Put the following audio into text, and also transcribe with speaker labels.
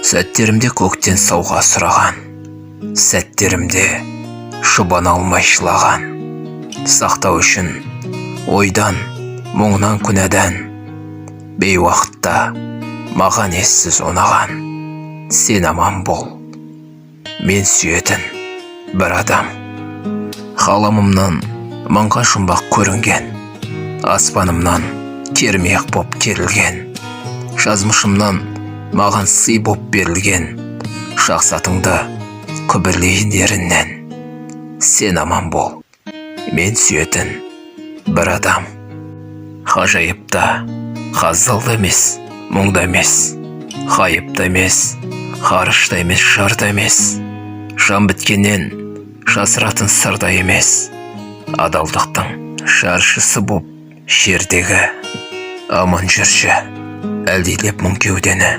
Speaker 1: Сәттерімде көктен сауға сұраған, сәттерімде шұбан алмай шылаған. Сақтау үшін ойдан, мұңнан, күнәдан, бейуақытта маған ессіз ұнаған. Сен аман бол, мен сүйетін бір адам. Қаламымнан мыңға жұмбақ көрінген, аспанымнан кермек боп керілген, жазмышымнан маған сый боп берілген, шақсатыңды күбірлейін еріннен. Сен аман бол, мен сүйетін бір адам. Ғажайыпта, қазылды емес, мұңда емес, ғайыпта емес, ғарышта емес, жарда емес, жан біткеннен жасыратын сырда емес, адалдықтың жаршысы боп жердегі. Аман жүрші, әлдилеп мұң кеудені.